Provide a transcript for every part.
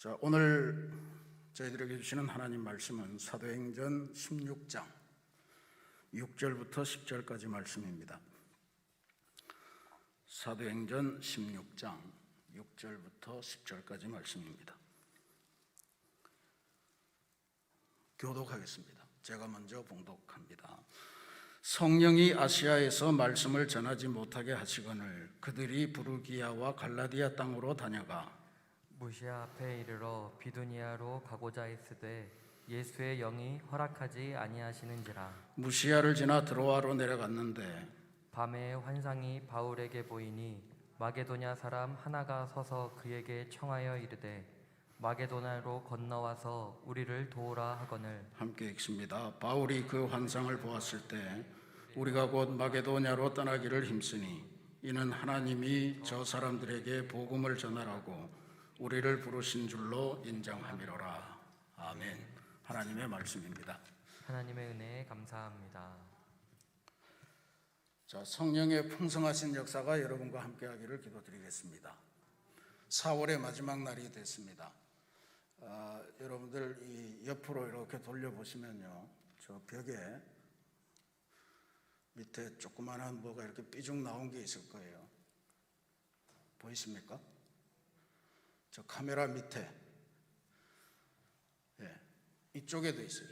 자, 오늘 저희들에게 주시는 하나님 말씀은 사도행전 16장 6절부터 10절까지 말씀입니다. 사도행전 16장 6절부터 10절까지 말씀입니다. 교독하겠습니다. 제가 먼저 봉독합니다. 성령이 아시아에서 말씀을 전하지 못하게 하시거늘 그들이 부르기아와 갈라디아 땅으로 다녀가 무시아 앞에 이르러 비두니아로 가고자 했으되 예수의 영이 허락하지 아니하시는지라. 무시아를 지나 드로아로 내려갔는데 밤에 환상이 바울에게 보이니 마게도냐 사람 하나가 서서 그에게 청하여 이르되 마게도냐로 건너와서 우리를 도우라 하거늘. 함께 읽습니다. 바울이 그 환상을 보았을 때 우리가 곧 마게도냐로 떠나기를 힘쓰니 이는 하나님이 저 사람들에게 복음을 전하라고 우리를 부르신 줄로 인정함이로라. 아멘. 하나님의 말씀입니다. 하나님의 은혜에 감사합니다. 자, 성령의 풍성하신 역사가 여러분과 함께하기를 기도드리겠습니다. 4월의 마지막 날이 됐습니다. 여러분들 이 옆으로 이렇게 돌려보시면요, 저 벽에 밑에 조그마한 뭐가 이렇게 삐죽 나온 게 있을 거예요. 보이십니까? 저 카메라 밑에, 이쪽에도 있어요.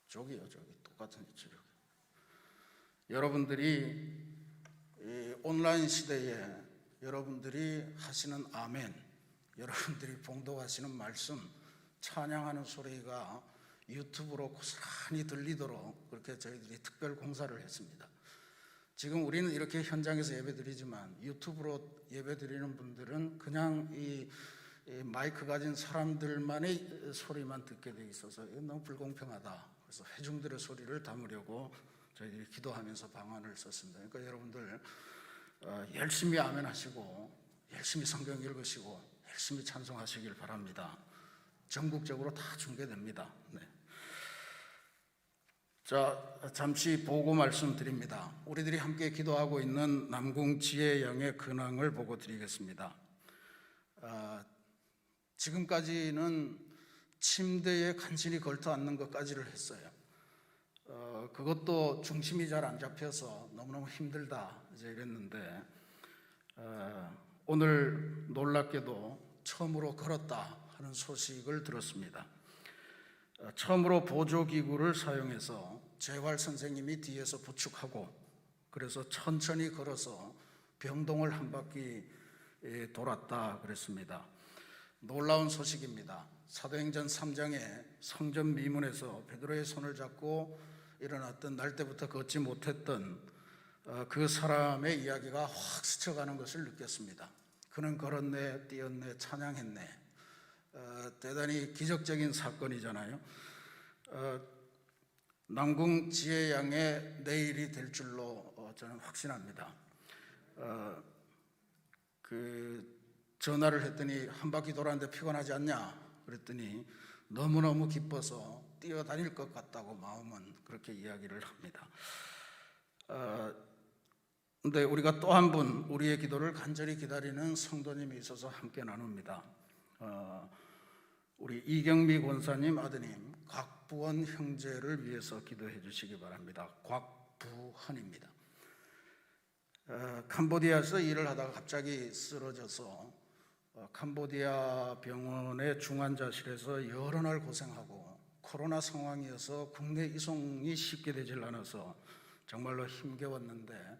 저기요, 저기 똑같은 이쪽. 여러분들이 이 온라인 시대에 여러분들이 하시는 아멘, 여러분들이 봉독하시는 말씀, 찬양하는 소리가 유튜브로 고스란히 들리도록 그렇게 저희들이 특별 공사를 했습니다. 지금 우리는 이렇게 현장에서 예배드리지만 유튜브로 예배드리는 분들은 그냥 이 마이크 가진 사람들만의 소리만 듣게 돼 있어서 너무 불공평하다. 그래서 회중들의 소리를 담으려고 저희들이 기도하면서 방안을 썼습니다. 그러니까 여러분들 열심히 아멘 하시고 열심히 성경 읽으시고 열심히 찬송하시길 바랍니다. 전국적으로 다 중계됩니다. 네. 자, 잠시 보고 말씀드립니다. 우리들이 함께 기도하고 있는 남궁 지혜양의 근황을 보고 드리겠습니다. 지금까지는 침대에 간신히 걸터 앉는 것까지를 했어요. 그것도 중심이 잘 안 잡혀서 너무너무 힘들다 이제 이랬는데 오늘 놀랍게도 처음으로 걸었다 하는 소식을 들었습니다. 처음으로 보조기구를 사용해서 재활 선생님이 뒤에서 부축하고 그래서 천천히 걸어서 병동을 한 바퀴 돌았다 그랬습니다. 놀라운 소식입니다. 사도행전 3장에 성전 미문에서 베드로의 손을 잡고 일어났던 날 때부터 걷지 못했던 그 사람의 이야기가 확 스쳐가는 것을 느꼈습니다. 그는 걸었네, 뛰었네, 찬양했네. 대단히 기적적인 사건이잖아요. 남궁 지혜양의 내일이 될 줄로 저는 확신합니다. 전화를 했더니 한 바퀴 돌았는데 피곤하지 않냐? 그랬더니 너무너무 기뻐서 뛰어다닐 것 같다고 마음은 그렇게 이야기를 합니다. 근데 우리가 또 한 분 우리의 기도를 간절히 기다리는 성도님이 있어서 함께 나눕니다. 우리 이경미 권사님 아드님 곽부원 형제를 위해서 기도해 주시기 바랍니다. 곽부헌입니다. 캄보디아에서 일을 하다가 갑자기 쓰러져서 캄보디아 병원의 중환자실에서 여러 날 고생하고 코로나 상황이어서 국내 이송이 쉽게 되질 않아서 정말로 힘겨웠는데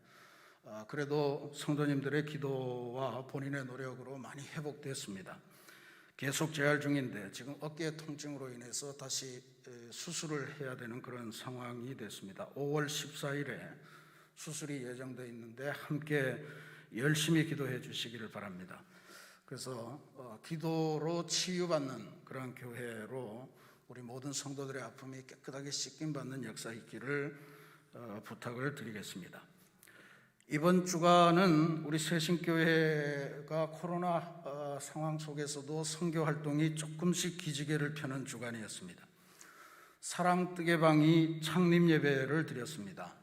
그래도 성도님들의 기도와 본인의 노력으로 많이 회복됐습니다. 계속 재활 중인데 지금 어깨 통증으로 인해서 다시 수술을 해야 되는 그런 상황이 됐습니다. 5월 14일에 수술이 예정되어 있는데 함께 열심히 기도해 주시기를 바랍니다. 그래서 기도로 치유받는 그런 교회로 우리 모든 성도들의 아픔이 깨끗하게 씻김받는 역사 있기를 부탁을 드리겠습니다. 이번 주간은 우리 새신교회가 코로나 상황 속에서도 선교 활동이 조금씩 기지개를 펴는 주간이었습니다. 사랑뜨개방이 창립 예배를 드렸습니다.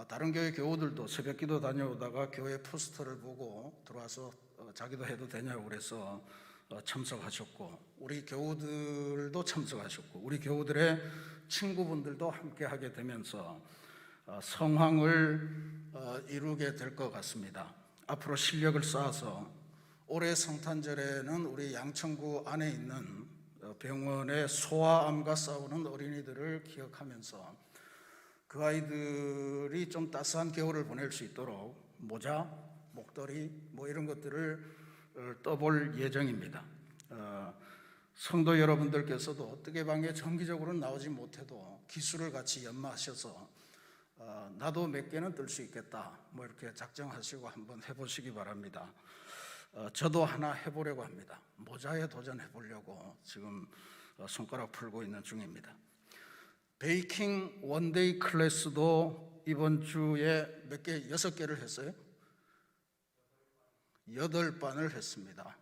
다른 교회 교우들도 새벽기도 다녀오다가 교회 포스터를 보고 들어와서 자기도 해도 되냐고 그래서 참석하셨고, 우리 교우들도 참석하셨고, 우리 교우들의 친구분들도 함께 하게 되면서 성황을 이루게 될 것 같습니다. 앞으로 실력을 쌓아서 올해 성탄절에는 우리 양천구 안에 있는 병원의 소아암과 싸우는 어린이들을 기억하면서 그 아이들이 좀 따스한 겨울을 보낼 수 있도록 모자, 목도리 뭐 이런 것들을 떠볼 예정입니다. 성도 여러분들께서도 뜨개방에 정기적으로 나오지 못해도 기술을 같이 연마하셔서 나도 몇 개는 뜰 수 있겠다 뭐 이렇게 작정하시고 한번 해보시기 바랍니다. 저도 하나 해보려고 합니다. 모자에 도전해 보려고 지금 손가락 풀고 있는 중입니다. 베이킹 원데이 클래스도 이번 주에 몇 개, 6개를 했어요? 8반을 했습니다.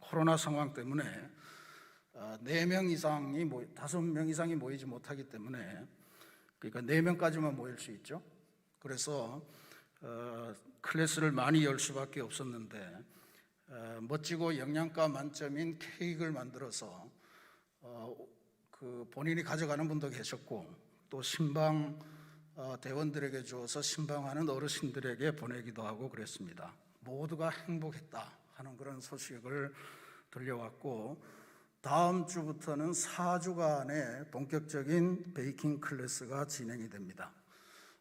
코로나 상황 때문에 4명 이상이 5명 이상이 모이지 못하기 때문에, 그러니까 4명까지만 모일 수 있죠. 그래서 클래스를 많이 열 수밖에 없었는데 멋지고 영양가 만점인 케이크를 만들어서 그 본인이 가져가는 분도 계셨고, 또 신방 대원들에게 주어서 신방하는 어르신들에게 보내기도 하고 그랬습니다. 모두가 행복했다 하는 그런 소식을 들려왔고, 다음 주부터는 4주간의 본격적인 베이킹 클래스가 진행이 됩니다.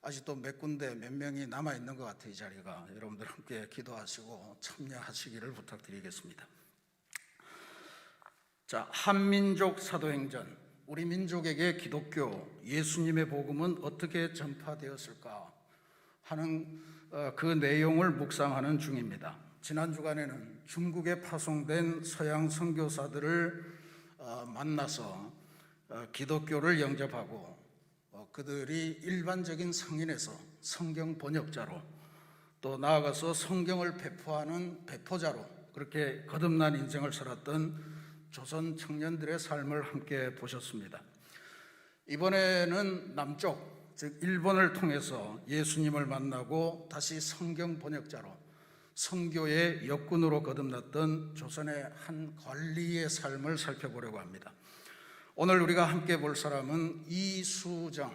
아직도 몇 군데 몇 명이 남아있는 것 같아요. 이 자리가. 여러분들 함께 기도하시고 참여하시기를 부탁드리겠습니다. 자, 한민족 사도행전, 우리 민족에게 기독교, 예수님의 복음은 어떻게 전파되었을까 하는 그 내용을 묵상하는 중입니다. 지난 주간에는 중국에 파송된 서양 선교사들을 만나서 기독교를 영접하고 그들이 일반적인 성인에서 성경 번역자로, 또 나아가서 성경을 배포하는 배포자로 그렇게 거듭난 인생을 살았던 조선 청년들의 삶을 함께 보셨습니다. 이번에는 남쪽, 즉 일본을 통해서 예수님을 만나고 다시 성경 번역자로 선교의 역군으로 거듭났던 조선의 한 관리의 삶을 살펴보려고 합니다. 오늘 우리가 함께 볼 사람은 이수정,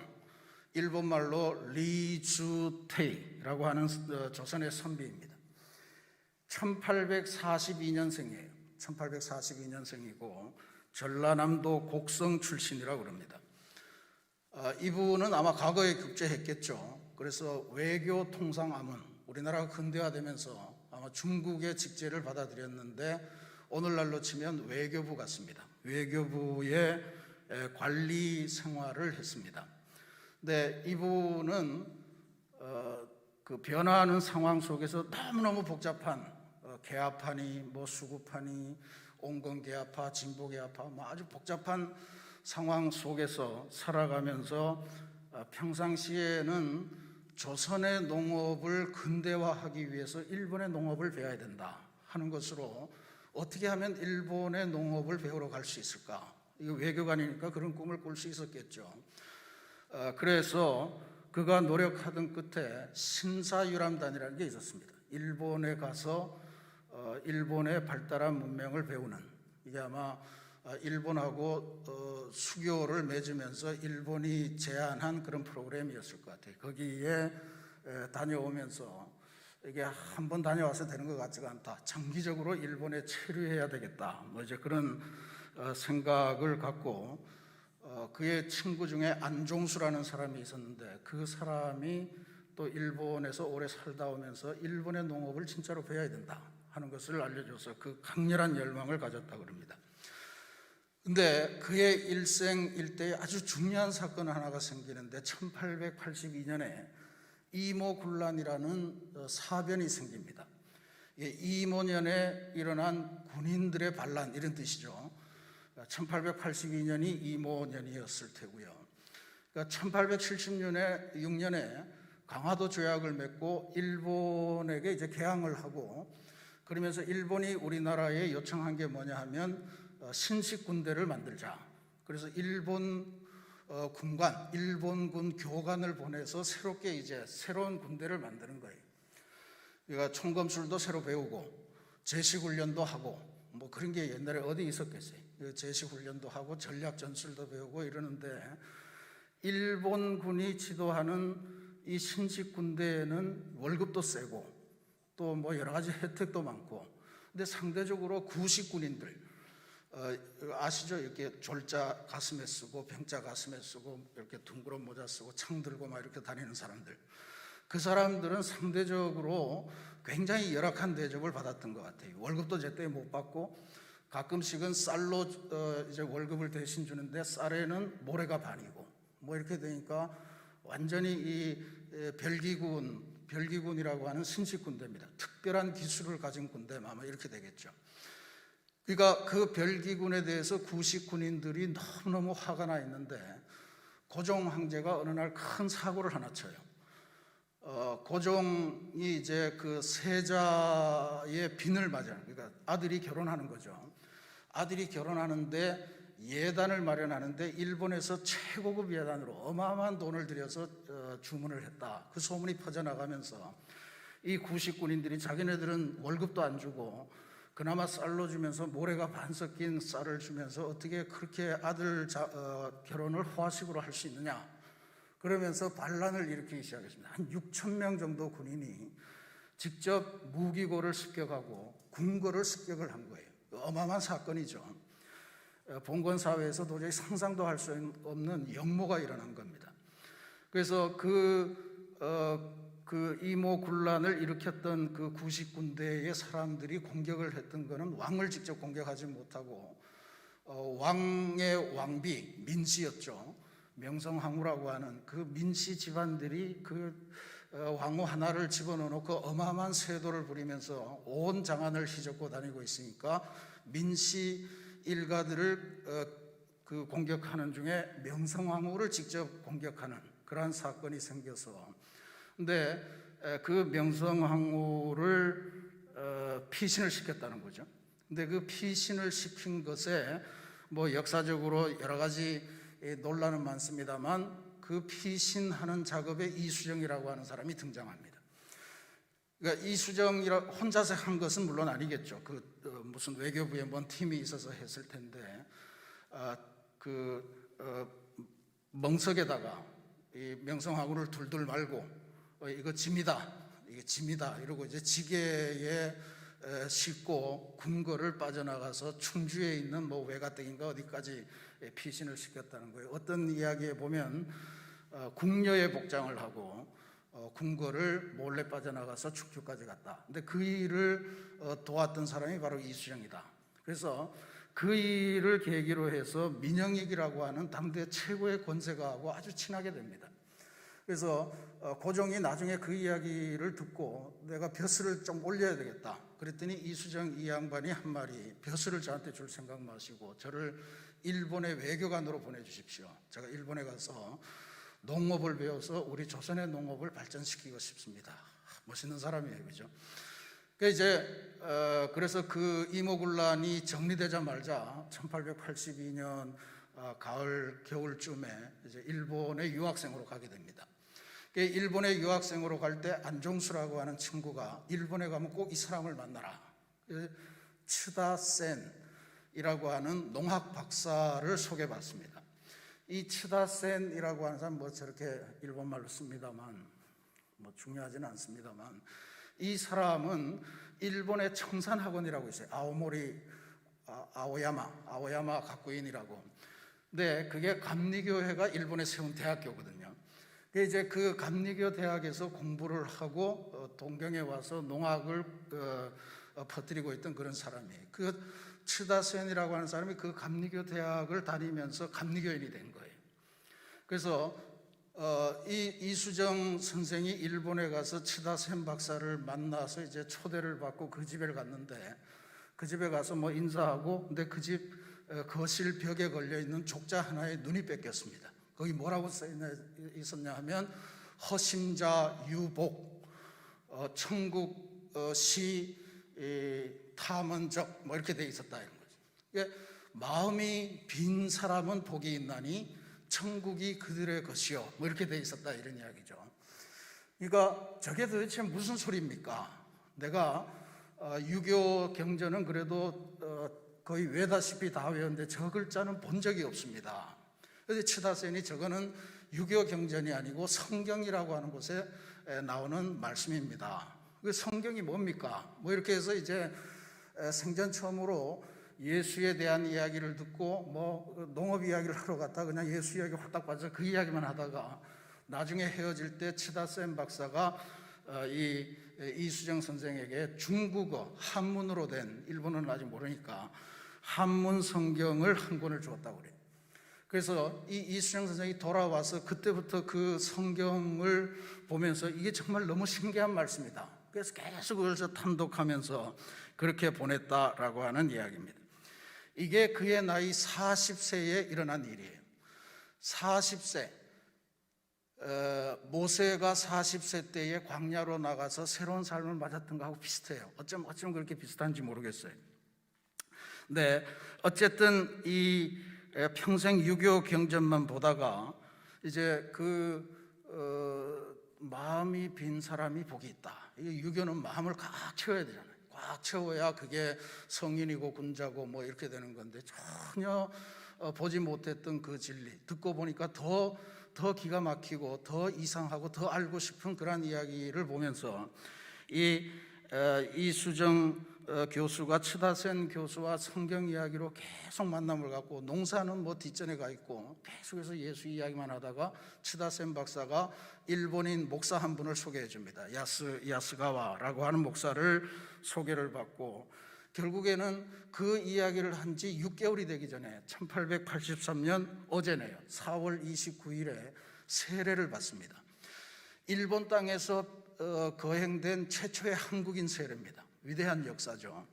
일본말로 리주테이라고 하는 조선의 선비입니다. 1842년생이에요. 1842년생이고 전라남도 곡성 출신이라고 그럽니다. 이분은 아마 과거에 국제했겠죠. 그래서 외교 통상아문, 우리나라가 근대화되면서 아마 중국의 직제를 받아들였는데 오늘날로 치면 외교부 같습니다. 외교부의 관리 생활을 했습니다. 근데 이분은 그 변화하는 상황 속에서 너무너무 복잡한 계합하니 뭐 수급하니 온건계합파, 진보계합파 뭐 아주 복잡한 상황 속에서 살아가면서 평상시에는 조선의 농업을 근대화하기 위해서 일본의 농업을 배워야 된다 하는 것으로 어떻게 하면 일본의 농업을 배우러 갈 수 있을까? 이거 외교관이니까 그런 꿈을 꿀 수 있었겠죠. 그래서 그가 노력하던 끝에 신사유람단이라는 게 있었습니다. 일본에 가서 일본의 발달한 문명을 배우는, 이게 아마 일본하고 수교를 맺으면서 일본이 제안한 그런 프로그램이었을 것 같아요. 거기에 다녀오면서 이게 한 번 다녀와서 되는 것 같지가 않다, 장기적으로 일본에 체류해야 되겠다, 뭐 이제 그런 생각을 갖고 그의 친구 중에 안종수라는 사람이 있었는데 그 사람이 또 일본에서 오래 살다 오면서 일본의 농업을 진짜로 배워야 된다 하는 것을 알려줘서 그 강렬한 열망을 가졌다고 합니다. 근데 그의 일생 일대에 아주 중요한 사건 하나가 생기는데 1882년에 이모군란이라는 사변이 생깁니다. 이모년에 일어난 군인들의 반란, 이런 뜻이죠. 1882년이 이모년이었을 테고요. 그러니까 1876년에 강화도 조약을 맺고 일본에게 이제 개항을 하고, 그러면서 일본이 우리나라에 요청한 게 뭐냐 하면 신식 군대를 만들자. 그래서 일본 군관, 일본군 교관을 보내서 새롭게 이제 새로운 군대를 만드는 거예요. 그러니까 총검술도 새로 배우고 제식훈련도 하고 뭐 그런 게 옛날에 어디 있었겠어요. 제식훈련도 하고 전략전술도 배우고 이러는데 일본군이 지도하는 이 신식 군대에는 월급도 세고 또 뭐 여러 가지 혜택도 많고, 근데 상대적으로 구식 군인들 아시죠? 이렇게 졸자 가슴에 쓰고 병자 가슴에 쓰고 이렇게 둥그런 모자 쓰고 창 들고 막 이렇게 다니는 사람들, 그 사람들은 상대적으로 굉장히 열악한 대접을 받았던 것 같아요. 월급도 제때 못 받고 가끔씩은 쌀로 이제 월급을 대신 주는데 쌀에는 모래가 반이고 뭐 이렇게 되니까 완전히 이 별기군이라고 하는 신식 군대입니다. 특별한 기술을 가진 군대 아마 이렇게 되겠죠. 그러니까 그 별기군에 대해서 구식 군인들이 너무너무 화가 나 있는데 고종 황제가 어느 날 큰 사고를 하나 쳐요. 고종이 이제 그 세자의 빈을 맞아요. 그러니까 아들이 결혼하는 거죠. 아들이 결혼하는데 예단을 마련하는데 일본에서 최고급 예단으로 어마어마한 돈을 들여서 주문을 했다. 그 소문이 퍼져나가면서 이 구식 군인들이 자기네들은 월급도 안 주고 그나마 쌀로 주면서 모래가 반 섞인 쌀을 주면서 어떻게 그렇게 아들 결혼을 호화식으로 할 수 있느냐, 그러면서 반란을 일으키기 시작했습니다. 한 6천 명 정도 군인이 직접 무기고를 습격하고 궁궐을 습격을 한 거예요. 어마어마한 사건이죠. 봉건사회에서 도저히 상상도 할 수 없는 역모가 일어난 겁니다. 그래서 그 이모군란을 일으켰던 그 구식 군대의 사람들이 공격을 했던 것은 왕을 직접 공격하지 못하고 왕의 왕비 민씨였죠. 명성황후라고 하는 그 민씨 집안들이 그 왕후 하나를 집어넣어놓고 어마어마한 세도를 부리면서 온 장안을 휘젓고 다니고 있으니까 민씨 일가들을 그 공격하는 중에 명성황후를 직접 공격하는 그러한 사건이 생겨서, 근데 그 명성황후를 피신을 시켰다는 거죠. 근데 그 피신을 시킨 것에 뭐 역사적으로 여러 가지 논란은 많습니다만 그 피신하는 작업에 이수정이라고 하는 사람이 등장합니다. 그러니까 이수정이라 혼자서 한 것은 물론 아니겠죠. 무슨 외교부에 뭔 팀이 있어서 했을 텐데 멍석에다가 이 명성황후를 둘둘 말고 이거 짐이다 이러고 이제 지게에 싣고 궁궐을 빠져나가서 충주에 있는 뭐 외가댁인가 어디까지 피신을 시켰다는 거예요. 어떤 이야기에 보면 궁녀의 복장을 하고 궁궐을 몰래 빠져나가서 축주까지 갔다. 근데 그 일을 도왔던 사람이 바로 이수정이다. 그래서 그 일을 계기로 해서 민영익이라고 하는 당대 최고의 권세가하고 아주 친하게 됩니다. 그래서 고종이 나중에 그 이야기를 듣고 내가 벼슬을 좀 올려야 되겠다 그랬더니 이수정 이 양반이 한 말이, 벼슬을 저한테 줄 생각 마시고 저를 일본의 외교관으로 보내주십시오. 제가 일본에 가서 농업을 배워서 우리 조선의 농업을 발전시키고 싶습니다. 멋있는 사람이에요, 그죠? 그래서 그 이모군란이 정리되자마자 1882년 가을 겨울쯤에 이제 일본의 유학생으로 가게 됩니다. 일본의 유학생으로 갈 때 안종수라고 하는 친구가 일본에 가면 꼭 이 사람을 만나라. 츠다센이라고 하는 농학 박사를 소개받습니다. 이 츠다센이라고 하는 사람 뭐 저렇게 일본말로 씁니다만 뭐 중요하지는 않습니다만 이 사람은 일본의 청산학원이라고 있어요. 아오모리 아오야마 가쿠인이라고. 근데 그게 감리교회가 일본에 세운 대학교거든요. 이제 그 감리교 대학에서 공부를 하고 동경에 와서 농학을 퍼뜨리고 있던 그런 사람이에요. 그 츠다센이라고 하는 사람이 그 감리교 대학을 다니면서 감리교인이 된 거예요. 그래서 이 이수정 선생이 일본에 가서 츠다센 박사를 만나서 이제 초대를 받고 그 집에 갔는데 그 집에 가서 뭐 인사하고, 근데 그 집 거실 벽에 걸려 있는 족자 하나에 눈이 뺏겼습니다. 거기 뭐라고 써 있었냐 하면 허심자 유복 천국 시 탐언적 뭐 이렇게 돼 있었다 이런 거죠. 마음이 빈 사람은 복이 있나니 천국이 그들의 것이요, 뭐 이렇게 돼 있었다, 이런 이야기죠. 그러니까 저게 도대체 무슨 소리입니까? 내가 유교 경전은 그래도 거의 외다시피 다 외웠는데 저 글자는 본 적이 없습니다. 그래서 치다센이 저거는 유교 경전이 아니고 성경이라고 하는 곳에 나오는 말씀입니다. 그 성경이 뭡니까? 뭐 이렇게 해서 이제 생전 처음으로 예수에 대한 이야기를 듣고 뭐 농업 이야기를 하러 갔다 그냥 예수 이야기 확딱 빠져 그 이야기만 하다가 나중에 헤어질 때 치다센 박사가 이 이수정 선생에게 중국어 한문으로 된, 일본어는 아직 모르니까 한문 성경을 한 권을 주었다고 그래요. 그래서 이 이수정 선생이 돌아와서 그때부터 그 성경을 보면서 이게 정말 너무 신기한 말씀이다. 그래서 계속 그걸 탐독하면서 그렇게 보냈다라고 하는 이야기입니다. 이게 그의 나이 40세에 일어난 일이에요. 40세. 모세가 40세 때에 광야로 나가서 새로운 삶을 맞았던 거하고 비슷해요. 어쩜 그렇게 비슷한지 모르겠어요. 네, 어쨌든 이 평생 유교 경전만 보다가 이제 마음이 빈 사람이 복이 있다. 이 유교는 마음을 꽉 채워야 되잖아요. 꽉 채워야 그게 성인이고 군자고 뭐 이렇게 되는 건데 전혀 보지 못했던 그 진리 듣고 보니까 더 기가 막히고 더 이상하고 더 알고 싶은 그런 이야기를 보면서 이수정 교수가 치다센 교수와 성경 이야기로 계속 만남을 갖고, 농사는 뭐 뒷전에 가 있고 계속해서 예수 이야기만 하다가 치다센 박사가 일본인 목사 한 분을 소개해 줍니다. 야스가와라고 하는 목사를 소개를 받고, 결국에는 그 이야기를 한 지 6개월이 되기 전에 1883년 어제네요. 4월 29일에 세례를 받습니다. 일본 땅에서 거행된 최초의 한국인 세례입니다. 위대한 역사죠.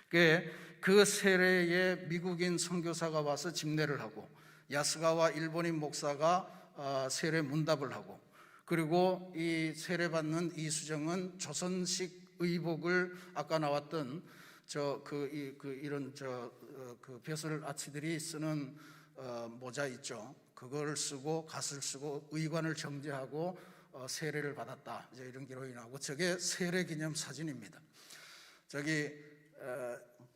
그 세례에 미국인 선교사가 와서 집례를 하고, 야스가와 일본인 목사가 세례 문답을 하고, 그리고 이 세례받는 이수정은 조선식 의복을 아까 나왔던 이런 벼슬 아치들이 쓰는 모자 있죠. 그걸 쓰고 갓을 쓰고 의관을 정제하고 세례를 받았다. 이제 이런 기록이 나오고, 저게 세례 기념 사진입니다.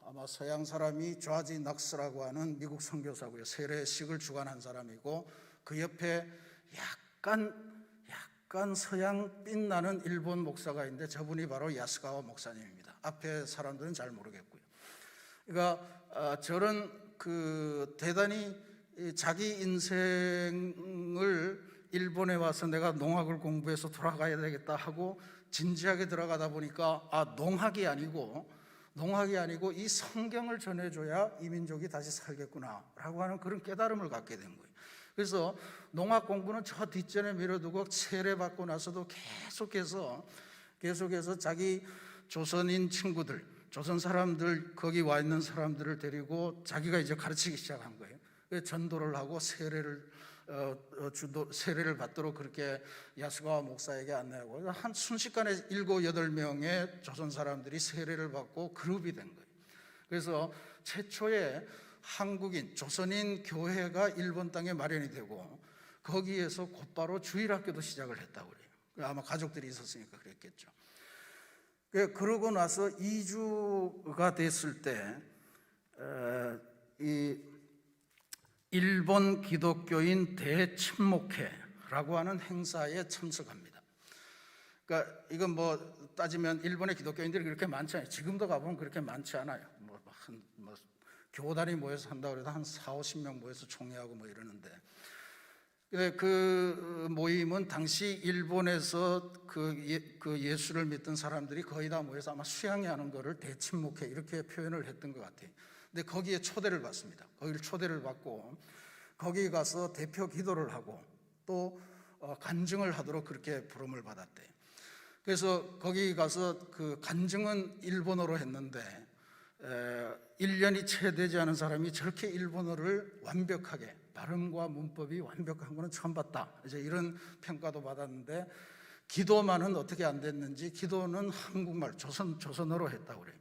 아마 서양 사람이 좌지 낙스라고 하는 미국 선교사고요. 세례식을 주관한 사람이고, 그 옆에 약간 서양 빛나는 일본 목사가 있는데 저분이 바로 야스가와 목사님입니다. 앞에 사람들은 잘 모르겠고요. 그러니까 저런 대단히 자기 인생을 일본에 와서 내가 농학을 공부해서 돌아가야 되겠다 하고 진지하게 들어가다 보니까 농학이 아니고 이 성경을 전해줘야 이 민족이 다시 살겠구나라고 하는 그런 깨달음을 갖게 된 거예요. 그래서 농학 공부는 저 뒷전에 밀어두고 세례받고 나서도 계속해서 자기 조선인 친구들, 조선 사람들, 거기 와 있는 사람들을 데리고 자기가 이제 가르치기 시작한 거예요. 전도를 하고 세례를 받도록 그렇게 야스가와 목사에게 안내하고, 한 순식간에 7, 8명의 조선 사람들이 세례를 받고 그룹이 된 거예요. 그래서 최초의 한국인, 조선인 교회가 일본 땅에 마련이 되고, 거기에서 곧바로 주일학교도 시작을 했다고 그래요. 아마 가족들이 있었으니까 그랬겠죠. 그러고 나서 2주가 됐을 때 이 일본 기독교인 대침묵회라고 하는 행사에 참석합니다. 그러니까 이건 뭐 따지면 일본의 기독교인들이 그렇게 많지 않아요. 지금도 가보면 그렇게 많지 않아요. 교단이 모여서 한다고 해도 한 4, 50명 모여서 총회하고 뭐 이러는데, 그 모임은 당시 일본에서 그 예수를 믿던 사람들이 거의 다 모여서 아마 수양회하는 거를 대침묵회 이렇게 표현을 했던 것 같아요. 근데 거기에 초대를 받습니다. 거기를 초대를 받고 거기 가서 대표 기도를 하고 또 간증을 하도록 그렇게 부름을 받았대요. 그래서 거기 가서 그 간증은 일본어로 했는데 1년이 채 되지 않은 사람이 저렇게 일본어를 완벽하게, 발음과 문법이 완벽한 거는 처음 봤다, 이제 이런 평가도 받았는데, 기도만은 어떻게 안 됐는지 기도는 한국말 조선어로 했다고 그래요.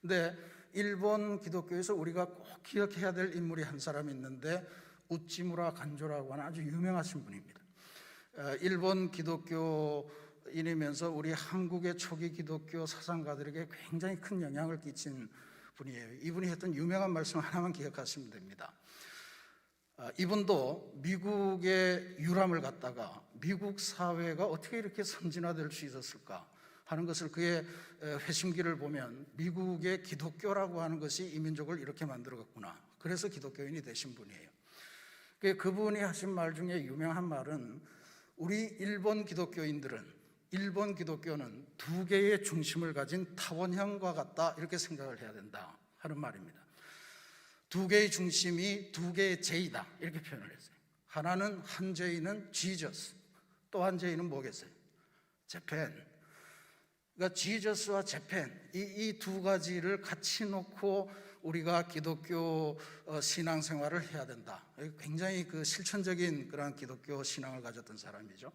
근데 일본 기독교에서 우리가 꼭 기억해야 될 인물이 한 사람 있는데, 우찌무라 간조라고 하는 아주 유명하신 분입니다. 일본 기독교인이면서 우리 한국의 초기 기독교 사상가들에게 굉장히 큰 영향을 끼친 분이에요. 이분이 했던 유명한 말씀 하나만 기억하시면 됩니다. 이분도 미국의 유람을 갔다가 미국 사회가 어떻게 이렇게 선진화될 수 있었을까 하는 것을 그의 회심기를 보면 미국의 기독교라고 하는 것이 이 민족을 이렇게 만들어갔구나. 그래서 기독교인이 되신 분이에요. 그분이 하신 말 중에 유명한 말은 우리 일본 기독교는 두 개의 중심을 가진 타원형과 같다 이렇게 생각을 해야 된다 하는 말입니다. 두 개의 중심이 두 개의 제이다 이렇게 표현을 했어요. 하나는 한 제이는 지저스, 또 한 제이는 뭐겠어요? 재팬. 그러니까 지저스와 재팬 이 두 가지를 같이 놓고 우리가 기독교 신앙생활을 해야 된다. 굉장히 그 실천적인 그런 기독교 신앙을 가졌던 사람이죠.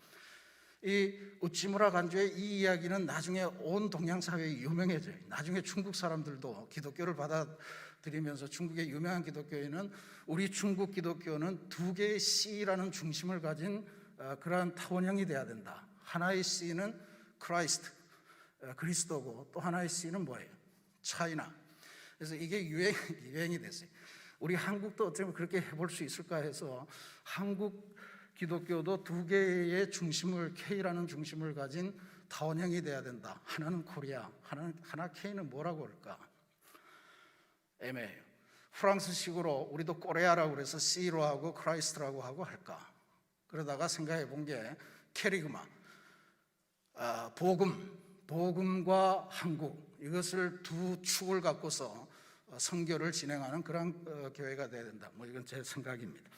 이 우찌무라 간조의 이 이야기는 나중에 온 동양 사회에 유명해져요. 나중에 중국 사람들도 기독교를 받아들이면서 중국의 유명한 기독교인은 우리 중국 기독교는 두 개의 C라는 중심을 가진 그러한 타원형이 돼야 된다. 하나의 C는 크라이스트, 그리스도고 또 하나의 C는 뭐예요? 차이나. 그래서 이게 유행이 됐어요. 우리 한국도 어쩌면 그렇게 해볼 수 있을까 해서 한국 기독교도 두 개의 중심을 K라는 중심을 가진 타원형이 돼야 된다. 하나는 코리아, 하나 K는 뭐라고 할까? 애매해요. 프랑스식으로 우리도 꼬레아라고 그래서 C로 하고 크라이스트라고 하고 할까? 그러다가 생각해 본 게 캐리그마, 복음과 한국 이것을 두 축을 갖고서 선교를 진행하는 그런 교회가 돼야 된다. 뭐 이건 제 생각입니다.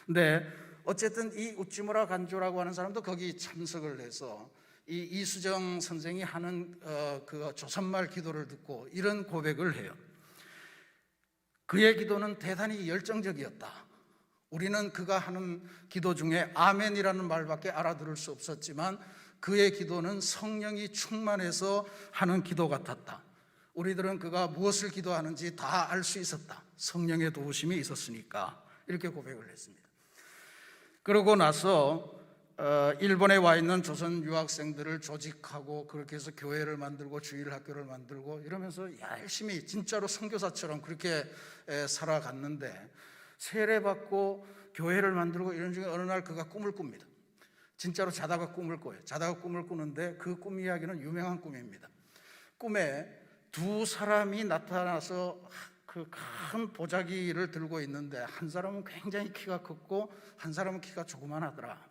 근데 어쨌든 이 우찌무라 간조라고 하는 사람도 거기 참석을 해서 이 이수정 선생이 하는 그 조선말 기도를 듣고 이런 고백을 해요. 그의 기도는 대단히 열정적이었다. 우리는 그가 하는 기도 중에 아멘이라는 말밖에 알아들을 수 없었지만 그의 기도는 성령이 충만해서 하는 기도 같았다. 우리들은 그가 무엇을 기도하는지 다 알 수 있었다. 성령의 도우심이 있었으니까 이렇게 고백을 했습니다. 그러고 나서 일본에 와 있는 조선 유학생들을 조직하고 그렇게 해서 교회를 만들고 주일학교를 만들고 이러면서 열심히 진짜로 선교사처럼 그렇게 살아갔는데 세례받고 교회를 만들고 이런 중에 어느 날 그가 꿈을 꿉니다. 진짜로 자다가 꿈을 꿔요. 자다가 꿈을 꾸는데 그 꿈 이야기는 유명한 꿈입니다. 꿈에 두 사람이 나타나서 그 큰 보자기를 들고 있는데 한 사람은 굉장히 키가 컸고 한 사람은 키가 조그만하더라.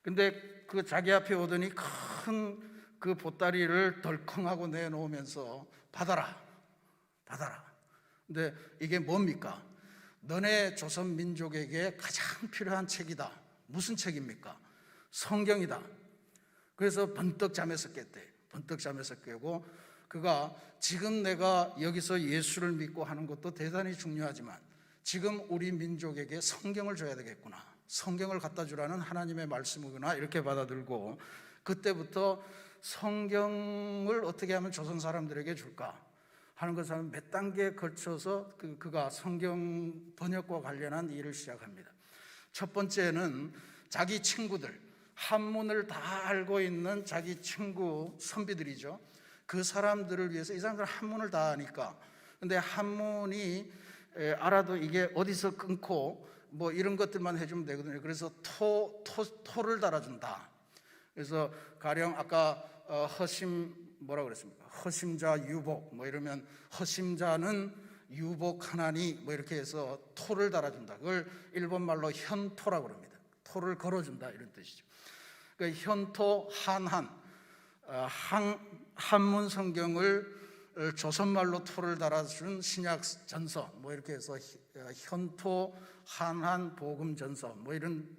근데 그 자기 앞에 오더니 큰 그 보따리를 덜컹하고 내놓으면서 받아라. 근데 이게 뭡니까? 너네 조선 민족에게 가장 필요한 책이다. 무슨 책입니까? 성경이다. 그래서 번뜩 잠에서 깼대. 번뜩 잠에서 깨고 그가 지금 내가 여기서 예수를 믿고 하는 것도 대단히 중요하지만 지금 우리 민족에게 성경을 줘야 되겠구나. 성경을 갖다 주라는 하나님의 말씀이구나 이렇게 받아들고 그때부터 성경을 어떻게 하면 조선 사람들에게 줄까 하는 것을 몇 단계에 걸쳐서 그가 성경 번역과 관련한 일을 시작합니다. 첫 번째는 자기 친구들, 한문을 다 알고 있는 자기 친구 선비들이죠. 그 사람들을 위해서 이 사람들은 한문을 다 아니까 근데 한문이 알아도 이게 어디서 끊고 뭐 이런 것들만 해주면 되거든요. 그래서 토를 달아준다. 그래서 가령 아까 뭐라고 그랬습니까? 허심자 유복 뭐 이러면 허심자는 유복하나니 뭐 이렇게 해서 토를 달아준다. 그걸 일본말로 현토라고 합니다. 토를 걸어준다 이런 뜻이죠. 그러니까 현토 한문 성경을 조선말로 토를 달아준 신약 전서 뭐 이렇게 해서 현토 한한 복음 전서 뭐 이런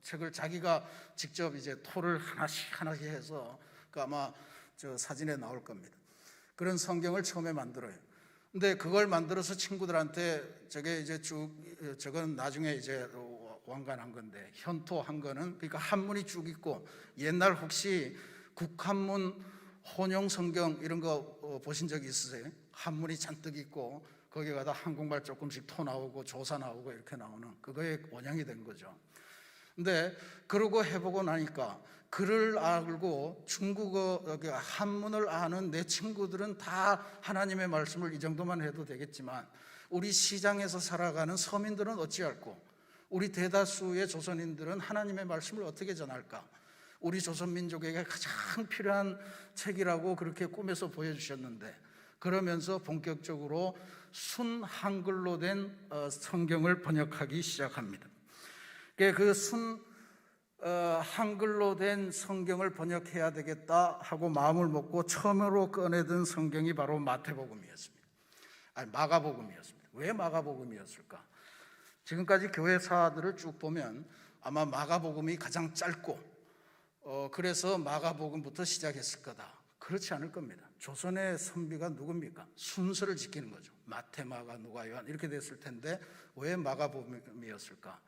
책을 자기가 직접 이제 토를 하나씩 해서 그 아마 저 사진에 나올 겁니다. 그런 성경을 처음에 만들어요. 근데 그걸 만들어서 친구들한테 저게 이제 저건 나중에 이제 완간한 건데 현토한 거는 그러니까 한문이 쭉 있고 옛날 혹시 국한문 혼용 성경 이런 거 보신 적 있으세요? 한문이 잔뜩 있고 거기 가다 한국말 조금씩 토 나오고 조사 나오고 이렇게 나오는 그거에 원형이 된 거죠. 근데 그러고 해보고 나니까 글을 알고 중국어 한문을 아는 내 친구들은 다 하나님의 말씀을 이 정도만 해도 되겠지만 우리 시장에서 살아가는 서민들은 어찌할꼬, 우리 대다수의 조선인들은 하나님의 말씀을 어떻게 전할까? 우리 조선민족에게 가장 필요한 책이라고 그렇게 꿈에서 보여주셨는데, 그러면서 본격적으로 순 한글로 된 성경을 번역하기 시작합니다. 그 순 한글로 된 성경을 번역해야 되겠다 하고 마음을 먹고 처음으로 꺼내든 성경이 바로 마태복음이었습니다. 아니, 마가복음이었습니다. 왜 마가복음이었을까? 지금까지 교회사들을 쭉 보면 아마 마가복음이 가장 짧고 그래서 마가복음부터 시작했을 거다. 그렇지 않을 겁니다. 조선의 선비가 누굽니까? 순서를 지키는 거죠. 마태, 마가, 누가, 요한 이렇게 됐을 텐데 왜 마가복음이었을까?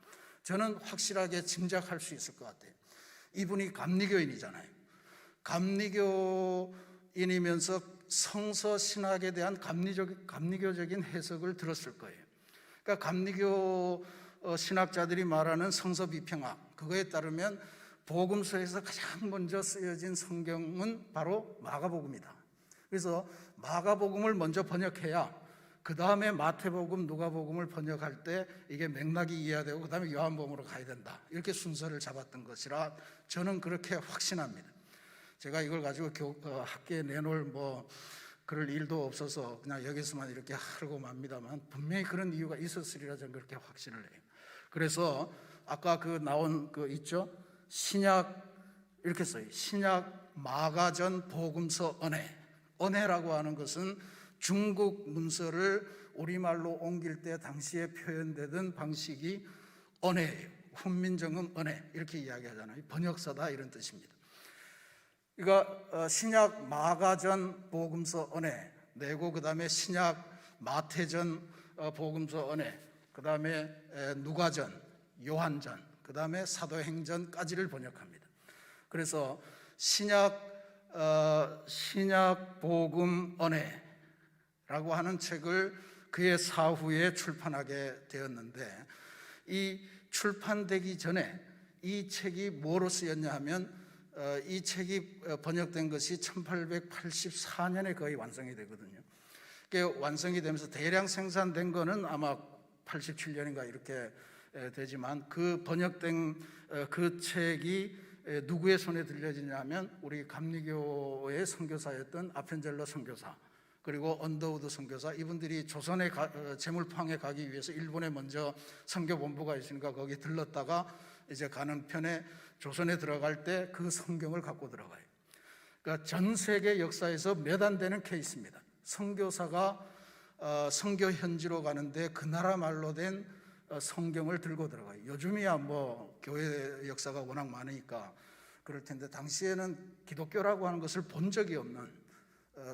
저는 확실하게 짐작할 수 있을 것 같아요. 이분이 감리교인이잖아요. 감리교인이면서 성서 신학에 대한 감리교적인 해석을 들었을 거예요. 그러니까 감리교 신학자들이 말하는 성서 비평학, 그거에 따르면 복음서에서 가장 먼저 쓰여진 성경은 바로 마가복음이다. 그래서 마가복음을 먼저 번역해야 그 다음에 마태복음, 누가복음을 번역할 때 이게 맥락이 이해되고 그 다음에 요한복음으로 가야 된다. 이렇게 순서를 잡았던 것이라 저는 그렇게 확신합니다. 제가 이걸 가지고 학계에 내놓을 그럴 일도 없어서 그냥 여기서만 이렇게 하려고 맙니다만 분명히 그런 이유가 있었으리라 저는 그렇게 확신을 해요. 그래서 아까 나온 있죠? 신약 이렇게 써요. 신약 마가전 복음서 언해라고 하는 것은 중국 문서를 우리말로 옮길 때 당시에 표현되던 방식이 언해예요. 훈민정음 언해 이렇게 이야기하잖아요. 번역서다 이런 뜻입니다. 그러니까 신약 마가전 복음서 언해 내고 그 다음에 신약 마태전 복음서 언해, 그 다음에 누가전, 요한전, 그 다음에 사도행전까지를 번역합니다. 그래서 신약 복음 언해라고 하는 책을 그의 사후에 출판하게 되었는데, 이 출판되기 전에 이 책이 뭐로 쓰였냐 하면 이 책이 번역된 것이 1884년에 거의 완성이 되거든요. 완성이 되면서 대량 생산된 거는 아마 87년인가 이렇게 되지만 그 번역된 그 책이 누구의 손에 들려지냐면 우리 감리교의 선교사였던 아펜젤러 선교사, 그리고 언더우드 선교사, 이분들이 조선의 제물팡에 가기 위해서 일본에 먼저 선교본부가 있으니까 거기 들렀다가 이제 가는 편에 조선에 들어갈 때 그 성경을 갖고 들어가요. 그러니까 전 세계 역사에서 몇 안 되는 케이스입니다. 선교사가 선교 현지로 가는데 그 나라 말로 된 성경을 들고 들어가요. 요즘이야 교회 역사가 워낙 많으니까 그럴 텐데 당시에는 기독교라고 하는 것을 본 적이 없는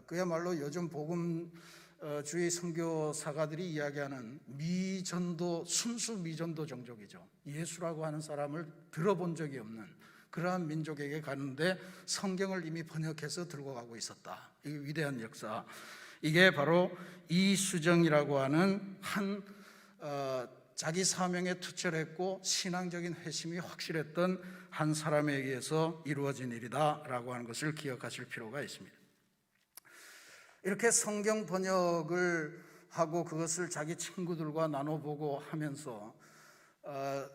그야말로 요즘 복음주의 선교사가들이 이야기하는 미전도, 순수 미전도 종족이죠. 예수라고 하는 사람을 들어본 적이 없는 그러한 민족에게 가는데 성경을 이미 번역해서 들고 가고 있었다. 이 위대한 역사, 이게 바로 이수정이라고 하는 자기 사명에 투철했고 신앙적인 회심이 확실했던 한 사람에 의해서 이루어진 일이다라고 하는 것을 기억하실 필요가 있습니다. 이렇게 성경 번역을 하고 그것을 자기 친구들과 나눠보고 하면서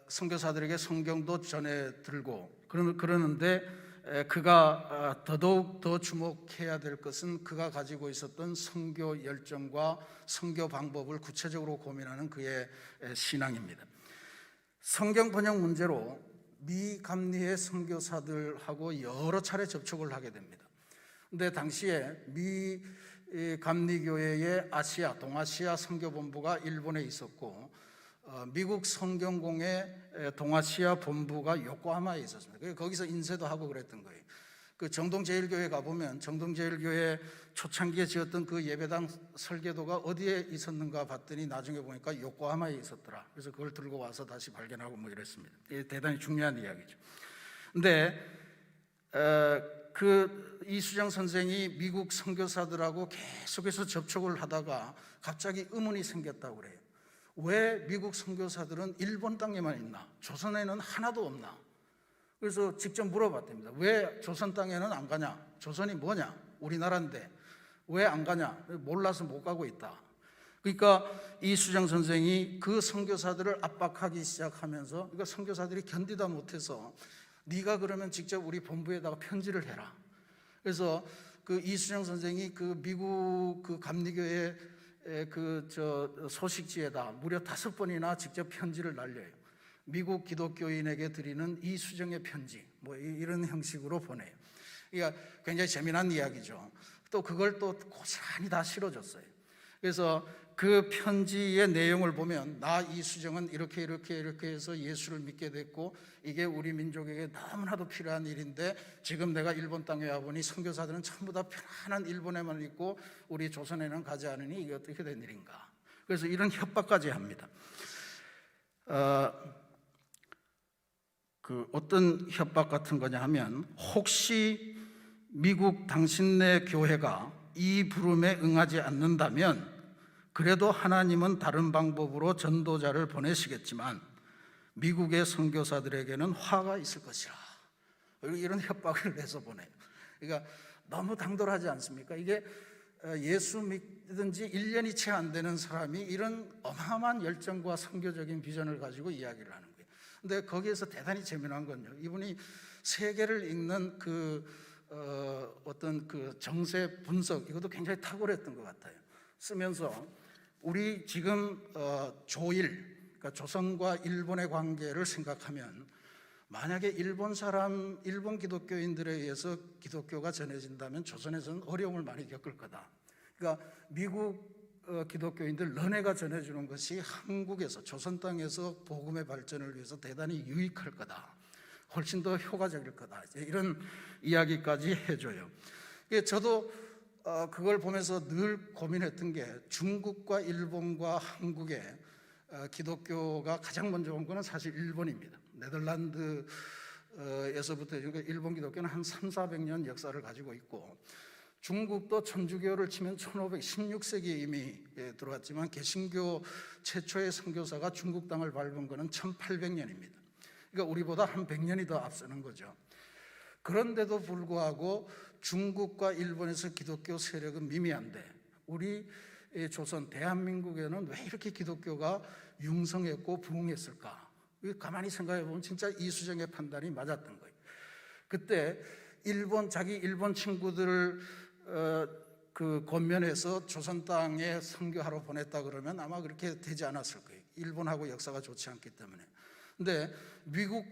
선교사들에게 성경도 전해 들고 그러는데 그가 더더욱 더 주목해야 될 것은 그가 가지고 있었던 선교 열정과 선교 방법을 구체적으로 고민하는 그의 신앙입니다. 성경 번역 문제로 미 감리의 선교사들하고 여러 차례 접촉을 하게 됩니다. 근데 당시에 미 감리교회의 동아시아 선교본부가 일본에 있었고 미국 성경공회 동아시아 본부가 요코하마에 있었습니다. 거기서 인쇄도 하고 그랬던 거예요. 그 정동제일교회 가보면 정동제일교회 초창기에 지었던 그 예배당 설계도가 어디에 있었는가 봤더니 나중에 보니까 요코하마에 있었더라. 그래서 그걸 들고 와서 다시 발견하고 이랬습니다. 이게 대단히 중요한 이야기죠. 근데 그 이수정 선생이 미국 선교사들하고 계속해서 접촉을 하다가 갑자기 의문이 생겼다고 그래요. 왜 미국 선교사들은 일본 땅에만 있나? 조선에는 하나도 없나? 그래서 직접 물어봤답니다. 왜 조선 땅에는 안 가냐? 조선이 뭐냐? 우리나라인데 왜 안 가냐? 몰라서 못 가고 있다. 그러니까 이수정 선생이 그 선교사들을 압박하기 시작하면서, 그러니까 선교사들이 견디다 못해서 네가 그러면 직접 우리 본부에다가 편지를 해라. 그래서 그 이수정 선생이 그 미국 그 감리교회 소식지에다 무려 5번이나 직접 편지를 날려요. 미국 기독교인에게 드리는 이수정의 편지, 뭐 이런 형식으로 보내요. 그러니까 굉장히 재미난 이야기죠. 또 그걸 또 고스란히 다 실어줬어요. 그래서 그 편지의 내용을 보면 나 이수정은 이렇게 해서 예수를 믿게 됐고 이게 우리 민족에게 너무나도 필요한 일인데 지금 내가 일본 땅에 와보니 선교사들은 전부 다 편안한 일본에만 있고 우리 조선에는 가지 않으니 이게 어떻게 된 일인가. 그래서 이런 협박까지 합니다. 어떤 협박 같은 거냐 하면, 혹시 미국 당신네 교회가 이 부름에 응하지 않는다면 그래도 하나님은 다른 방법으로 전도자를 보내시겠지만 미국의 선교사들에게는 화가 있을 것이라. 이런 협박을 내서 보내요. 그러니까 너무 당돌하지 않습니까? 이게 예수 믿은 지 1년이 채 안 되는 사람이 이런 어마어마한 열정과 선교적인 비전을 가지고 이야기를 하는 거예요. 근데 거기에서 대단히 재미난 건요, 이분이 세계를 읽는 어떤 정세 분석, 이것도 굉장히 탁월했던 것 같아요. 쓰면서 우리 지금 조일, 그러니까 조선과 일본의 관계를 생각하면 만약에 일본 기독교인들에 의해서 기독교가 전해진다면 조선에서는 어려움을 많이 겪을 거다. 그러니까 미국 기독교인들 너네가 전해주는 것이 한국에서, 조선 땅에서 복음의 발전을 위해서 대단히 유익할 거다. 훨씬 더 효과적일 거다. 이런 이야기까지 해줘요. 저도 그걸 보면서 늘 고민했던 게, 중국과 일본과 한국의 기독교가 가장 먼저 온 거는 사실 일본입니다. 네덜란드에서부터 일본 기독교는 한 300~400년 역사를 가지고 있고, 중국도 천주교를 치면 1516세기에 이미 들어왔지만 개신교 최초의 선교사가 중국 땅을 밟은 거는 1800년입니다. 그러니까 우리보다 한 100년이 더 앞서는 거죠. 그런데도 불구하고 중국과 일본에서 기독교 세력은 미미한데 우리 조선 대한민국에는 왜 이렇게 기독교가 융성했고 부흥했을까? 가만히 생각해 보면 진짜 이수정의 판단이 맞았던 거예요. 그때 자기 일본 친구들을 권면해서 조선 땅에 선교하러 보냈다 그러면 아마 그렇게 되지 않았을 거예요. 일본하고 역사가 좋지 않기 때문에. 근데 미국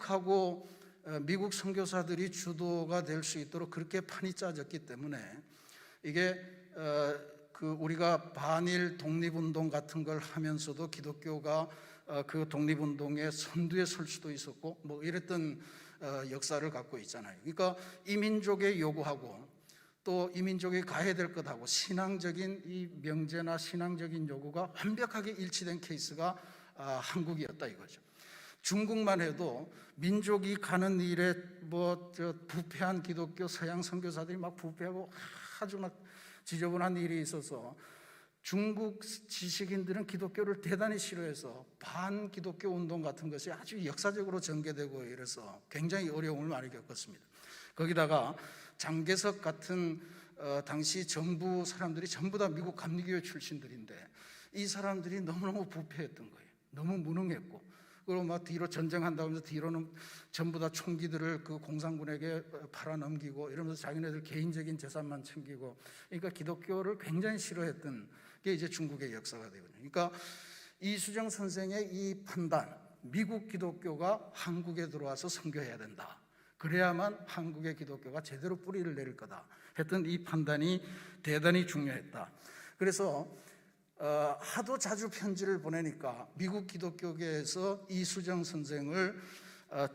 선교사들이 주도가 될 수 있도록 그렇게 판이 짜졌기 때문에 이게 우리가 반일 독립운동 같은 걸 하면서도 기독교가 그 독립운동의 선두에 설 수도 있었고 뭐 이랬던 역사를 갖고 있잖아요. 그러니까 이민족의 요구하고 또 이민족이 가야 될 것하고 신앙적인 이 명제나 신앙적인 요구가 완벽하게 일치된 케이스가 한국이었다 이거죠. 중국만 해도 민족이 가는 일에 부패한 기독교 서양 선교사들이 막 부패하고 아주 막 지저분한 일이 있어서 중국 지식인들은 기독교를 대단히 싫어해서 반기독교 운동 같은 것이 아주 역사적으로 전개되고 이래서 굉장히 어려움을 많이 겪었습니다. 거기다가 장개석 같은 당시 정부 사람들이 전부 다 미국 감리교회 출신들인데 이 사람들이 너무너무 부패했던 거예요. 너무 무능했고, 그리고 막 뒤로 전쟁한다고 하면서 뒤로는 전부 다 총기들을 그 공산군에게 팔아넘기고 이러면서 자기네들 개인적인 재산만 챙기고, 그러니까 기독교를 굉장히 싫어했던 게 이제 중국의 역사가 되거든요. 그러니까 이수정 선생의 이 판단, 미국 기독교가 한국에 들어와서 선교해야 된다. 그래야만 한국의 기독교가 제대로 뿌리를 내릴 거다 했던 이 판단이 대단히 중요했다. 그래서 하도 자주 편지를 보내니까 미국 기독교계에서 이수정 선생을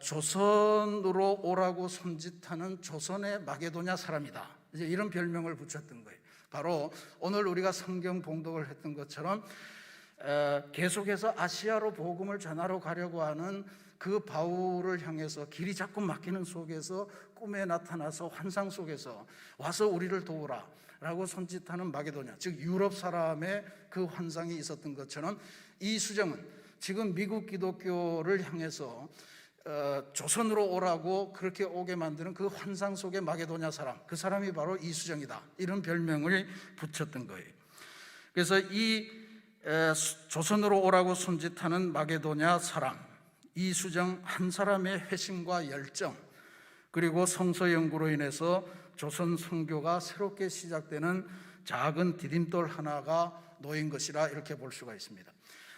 조선으로 오라고 손짓하는 조선의 마게도냐 사람이다, 이제 이런 별명을 붙였던 거예요. 바로 오늘 우리가 성경 봉독을 했던 것처럼 계속해서 아시아로 복음을 전하러 가려고 하는 그 바울을 향해서 길이 자꾸 막히는 속에서 꿈에 나타나서 환상 속에서 와서 우리를 도우라 라고 손짓하는 마게도냐, 즉 유럽 사람의 그 환상이 있었던 것처럼 이수정은 지금 미국 기독교를 향해서 조선으로 오라고 그렇게 오게 만드는 그 환상 속의 마게도냐 사람, 그 사람이 바로 이수정이다, 이런 별명을 붙였던 거예요. 그래서 이 조선으로 오라고 손짓하는 마게도냐 사람 이수정 한 사람의 회심과 열정, 그리고 성서 연구로 인해서 조선 선교가 새롭게 시작되는 작은 디딤돌 하나가 놓인 것이라 이렇게 볼 수가 있습니다.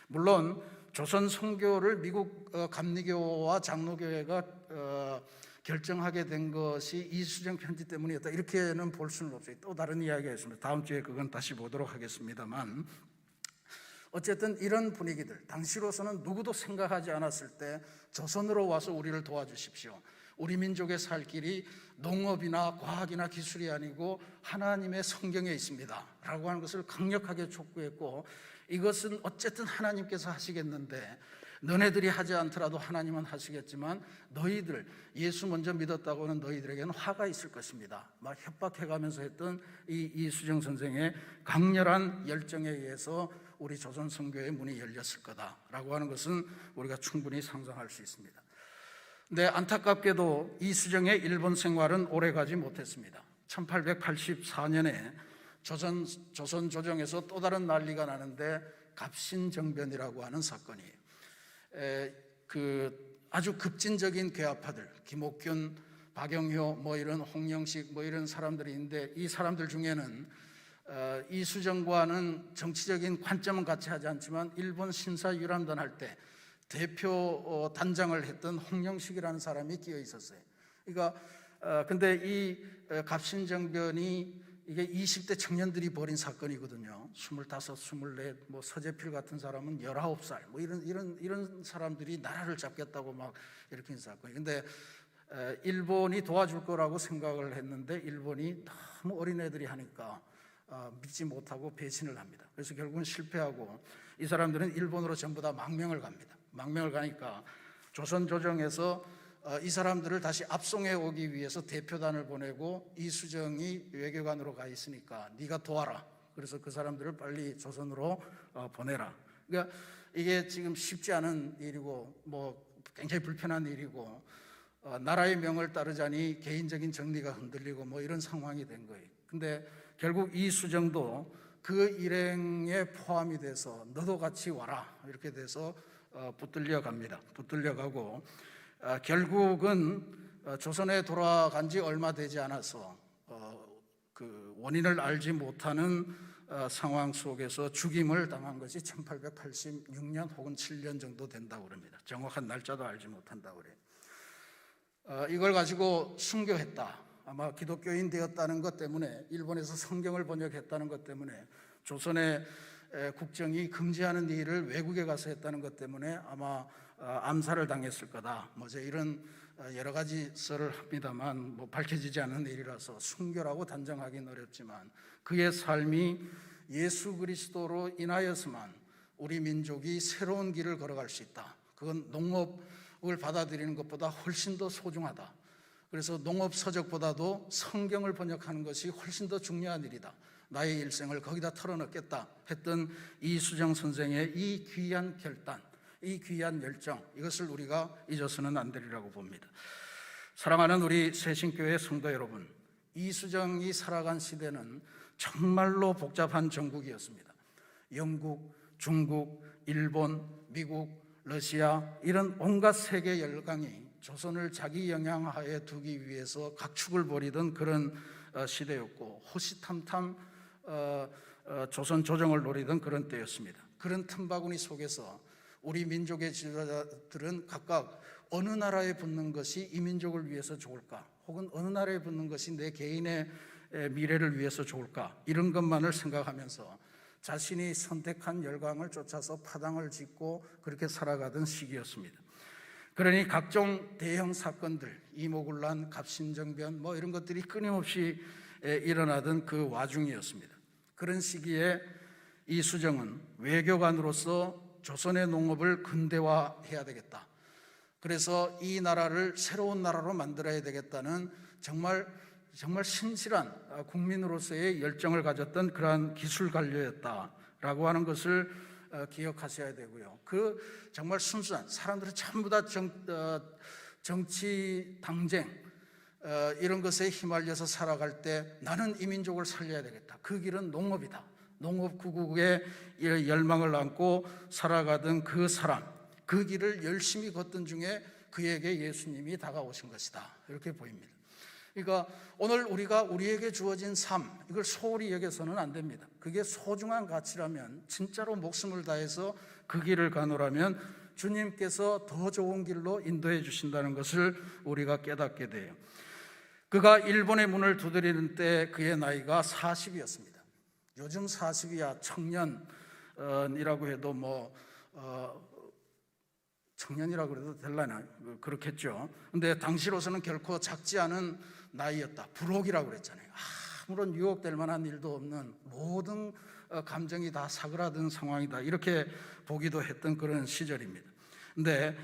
물론 조선 선교를 미국 감리교와 장로교회가 결정하게 된 것이 이수정 편지 때문이었다, 이렇게는 볼 수는 없어요. 또 다른 이야기가 있습니다. 다음 주에 그건 다시 보도록 하겠습니다만, 어쨌든 이런 분위기들, 당시로서는 누구도 생각하지 않았을 때 조선으로 와서 우리를 도와주십시오, 우리 민족의 살 길이 농업이나 과학이나 기술이 아니고 하나님의 성경에 있습니다 라고 하는 것을 강력하게 촉구했고, 이것은 어쨌든 하나님께서 하시겠는데 너네들이 하지 않더라도 하나님은 하시겠지만 너희들 예수 먼저 믿었다고는 너희들에게는 화가 있을 것입니다, 막 협박해가면서 했던 이 이수정 선생의 강렬한 열정에 의해서 우리 조선 선교의 문이 열렸을 거다라고 하는 것은 우리가 충분히 상상할 수 있습니다. 근데 안타깝게도 이수정의 일본 생활은 오래가지 못했습니다. 1884년에 조선 조정에서 또 다른 난리가 나는데 갑신정변이라고 하는 사건이에요. 아주 급진적인 괴아파들, 김옥균, 박영효, 뭐 이런 홍영식, 뭐 이런 사람들이 있는데, 이 사람들 중에는 이수정과는 정치적인 관점은 같이 하지 않지만 일본 신사유람단 할 때 대표 단장을 했던 홍영식이라는 사람이 끼어 있었어요. 그러니까 근데 이 갑신정변이 이게 20대 청년들이 벌인 사건이거든요. 25, 24, 뭐 서재필 같은 사람은 19살, 뭐 이런 사람들이 나라를 잡겠다고 막 이렇게 한 사건이. 근데 일본이 도와줄 거라고 생각을 했는데 일본이 너무 어린애들이 하니까 믿지 못하고 배신을 합니다. 그래서 결국은 실패하고 이 사람들은 일본으로 전부 다 망명을 갑니다. 망명을 가니까 조선 조정에서 이 사람들을 다시 압송해 오기 위해서 대표단을 보내고, 이수정이 외교관으로 가 있으니까 네가 도와라, 그래서 그 사람들을 빨리 조선으로 보내라. 그러니까 이게 지금 쉽지 않은 일이고 뭐 굉장히 불편한 일이고, 나라의 명을 따르자니 개인적인 정리가 흔들리고 뭐 이런 상황이 된 거예요. 근데 결국 이수정도 그 일행에 포함이 돼서 너도 같이 와라 이렇게 돼서 붙들려 갑니다. 붙들려 가고 결국은 조선에 돌아간 지 얼마 되지 않아서 그 원인을 알지 못하는 상황 속에서 죽임을 당한 것이 1886년 혹은 7년 정도 된다고 그럽니다. 정확한 날짜도 알지 못한다고 그래요. 이걸 가지고 순교했다. 아마 기독교인 되었다는 것 때문에, 일본에서 성경을 번역했다는 것 때문에, 조선의 국정이 금지하는 일을 외국에 가서 했다는 것 때문에 아마 암살을 당했을 거다, 뭐 이런 여러 가지 썰을 합니다만, 뭐 밝혀지지 않은 일이라서 순교라고 단정하기는 어렵지만, 그의 삶이 예수 그리스도로 인하여서만 우리 민족이 새로운 길을 걸어갈 수 있다. 그건 농업을 받아들이는 것보다 훨씬 더 소중하다. 그래서 농업 서적보다도 성경을 번역하는 것이 훨씬 더 중요한 일이다. 나의 일생을 거기다 털어넣겠다 했던 이수정 선생의 이 귀한 결단, 이 귀한 열정, 이것을 우리가 잊어서는 안 되리라고 봅니다. 사랑하는 우리 새신교회 성도 여러분, 이수정이 살아간 시대는 정말로 복잡한 정국이었습니다. 영국, 중국, 일본, 미국, 러시아, 이런 온갖 세계 열강이 조선을 자기 영향하에 두기 위해서 각축을 벌이던 그런 시대였고, 호시탐탐 조선 조정을 노리던 그런 때였습니다. 그런 틈바구니 속에서 우리 민족의 지도자들은 각각 어느 나라에 붙는 것이 이 민족을 위해서 좋을까, 혹은 어느 나라에 붙는 것이 내 개인의 미래를 위해서 좋을까, 이런 것만을 생각하면서 자신이 선택한 열강을 쫓아서 파당을 짓고 그렇게 살아가던 시기였습니다. 그러니 각종 대형 사건들, 이모군란, 갑신정변, 뭐 이런 것들이 끊임없이 일어나던 그 와중이었습니다. 그런 시기에 이수정은 외교관으로서 조선의 농업을 근대화해야 되겠다, 그래서 이 나라를 새로운 나라로 만들어야 되겠다는 정말 신실한 국민으로서의 열정을 가졌던 그러한 기술 관료였다라고 하는 것을 기억하셔야 되고요. 그 정말 순수한 사람들이 전부 다 정치 당쟁 이런 것에 휘말려서 살아갈 때 나는 이 민족을 살려야 되겠다. 그 길은 농업이다. 농업국국의 열망을 안고 살아가던 그 사람, 그 길을 열심히 걷던 중에 그에게 예수님이 다가오신 것이다. 이렇게 보입니다. 그러니까 오늘 우리가 우리에게 주어진 삶, 이걸 소홀히 여겨서는 안 됩니다. 그게 소중한 가치라면, 진짜로 목숨을 다해서 그 길을 가노라면 주님께서 더 좋은 길로 인도해 주신다는 것을 우리가 깨닫게 돼요. 그가 일본의 문을 두드리는 때 그의 나이가 40이었습니다. 요즘 40이야 청년이라고 해도 청년이라고 해도 될라나 그렇겠죠. 근데 당시로서는 결코 작지 않은 나이였다. 불혹이라고 그랬잖아요. 아무런 유혹될 만한 일도 없는, 모든 감정이 다 사그라든 상황이다. 이렇게 보기도 했던 그런 시절입니다. 근데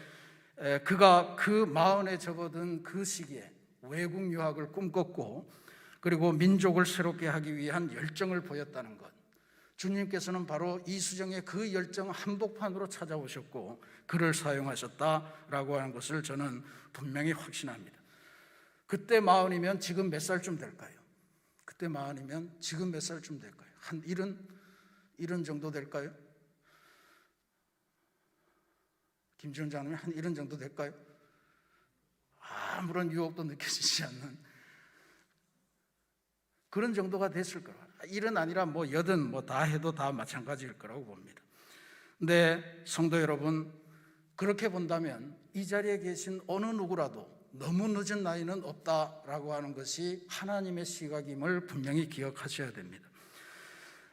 그가 그 마흔에 접어든 그 시기에 외국 유학을 꿈꿨고, 그리고 민족을 새롭게 하기 위한 열정을 보였다는 것, 주님께서는 바로 이수정의 그 열정 한복판으로 찾아오셨고 그를 사용하셨다라고 하는 것을 저는 분명히 확신합니다. 그때 마흔이면 지금 몇 살쯤 될까요? 그때 마흔이면 지금 몇 살쯤 될까요? 한 70 정도 될까요? 김지훈 장로님 한 70 정도 될까요? 아무런 유혹도 느껴지지 않는 그런 정도가 됐을 거라. 70 아니라 80 다 해도 다 마찬가지일 거라고 봅니다. 근데 성도 여러분, 그렇게 본다면 이 자리에 계신 어느 누구라도 너무 늦은 나이는 없다라고 하는 것이 하나님의 시각임을 분명히 기억하셔야 됩니다.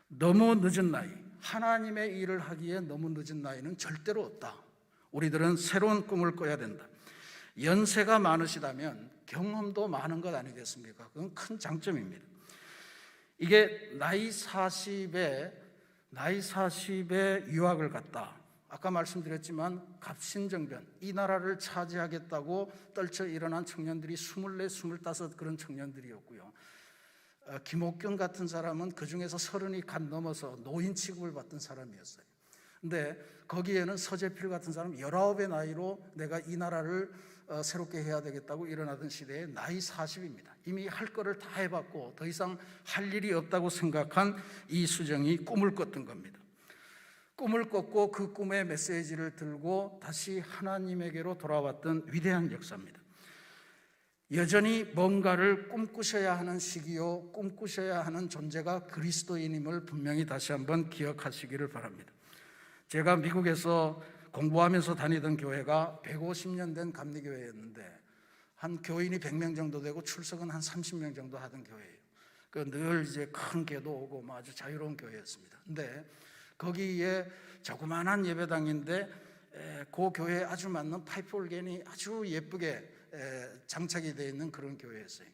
너무 늦은 나이, 하나님의 일을 하기에 너무 늦은 나이는 절대로 없다. 우리들은 새로운 꿈을 꿔야 된다. 연세가 많으시다면 경험도 많은 것 아니겠습니까? 그건 큰 장점입니다. 이게 나이 40에 유학을 갔다. 아까 말씀드렸지만 갑신정변, 이 나라를 차지하겠다고 떨쳐 일어난 청년들이 24, 25 그런 청년들이었고요. 김옥균 같은 사람은 그 중에서 30이 간 넘어서 노인 취급을 받던 사람이었어요. 근데 거기에는 서재필 같은 사람 19의 나이로 내가 이 나라를 새롭게 해야 되겠다고 일어나던 시대에 나이 40입니다. 이미 할 거를 다 해봤고 더 이상 할 일이 없다고 생각한 이수정이 꿈을 꿨던 겁니다. 꿈을 꿨고 그 꿈의 메시지를 들고 다시 하나님에게로 돌아왔던 위대한 역사입니다. 여전히 뭔가를 꿈꾸셔야 하는 시기요, 꿈꾸셔야 하는 존재가 그리스도인임을 분명히 다시 한번 기억하시기를 바랍니다. 제가 미국에서 공부하면서 다니던 교회가 150년 된 감리교회였는데 한 교인이 100명 정도 되고 출석은 한 30명 정도 하던 교회예요. 늘 이제 큰 개도 오고 아주 자유로운 교회였습니다. 근데 거기에 조그만한 예배당인데 그 교회에 아주 맞는 파이프 올겐이 아주 예쁘게 장착이 되어 있는 그런 교회였어요.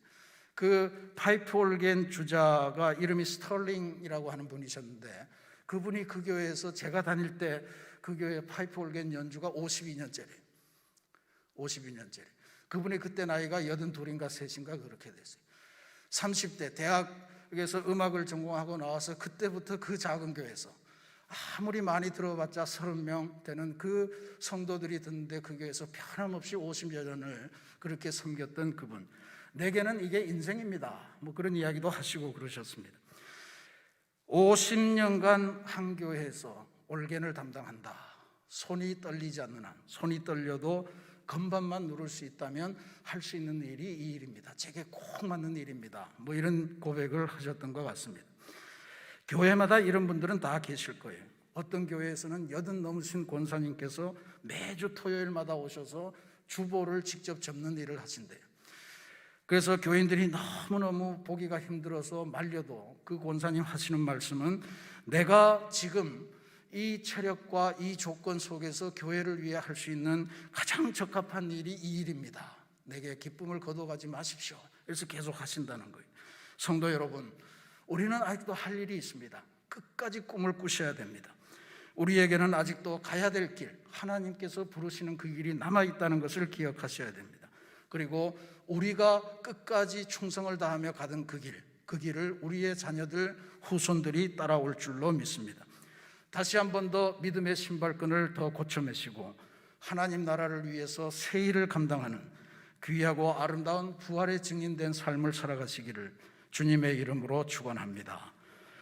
그 파이프 올겐 주자가 이름이 스털링이라고 하는 분이셨는데 그분이 그 교회에서 제가 다닐 때 그 교회 파이프 올겐 연주가 52년째래요. 52년째래. 그분이 그때 나이가 82인가 3인가 그렇게 됐어요. 30대 대학에서 음악을 전공하고 나와서 그때부터 그 작은 교회에서 아무리 많이 들어봤자 30명 되는 그 성도들이 듣는데 그 교회에서 변함없이 50여 년을 그렇게 섬겼던 그분, 내게는 이게 인생입니다. 그런 이야기도 하시고 그러셨습니다. 50년간 한 교회에서 올겐을 담당한다. 손이 떨리지 않는 한, 손이 떨려도 건반만 누를 수 있다면 할 수 있는 일이 이 일입니다. 제게 꼭 맞는 일입니다. 이런 고백을 하셨던 것 같습니다. 교회마다 이런 분들은 다 계실 거예요. 어떤 교회에서는 80 넘으신 권사님께서 매주 토요일마다 오셔서 주보를 직접 접는 일을 하신대요. 그래서 교인들이 너무너무 보기가 힘들어서 말려도 그 권사님 하시는 말씀은 내가 지금 이 체력과 이 조건 속에서 교회를 위해 할 수 있는 가장 적합한 일이 이 일입니다. 내게 기쁨을 거둬가지 마십시오. 그래서 계속 하신다는 거예요. 성도 여러분, 우리는 아직도 할 일이 있습니다. 끝까지 꿈을 꾸셔야 됩니다. 우리에게는 아직도 가야 될 길, 하나님께서 부르시는 그 길이 남아있다는 것을 기억하셔야 됩니다. 그리고 우리가 끝까지 충성을 다하며 가던 그 길을 우리의 자녀들, 후손들이 따라올 줄로 믿습니다. 다시 한 번 더 믿음의 신발끈을 더 고쳐매시고 하나님 나라를 위해서 새 일을 감당하는 귀하고 아름다운 부활의 증인된 삶을 살아가시기를 주님의 이름으로 축원합니다.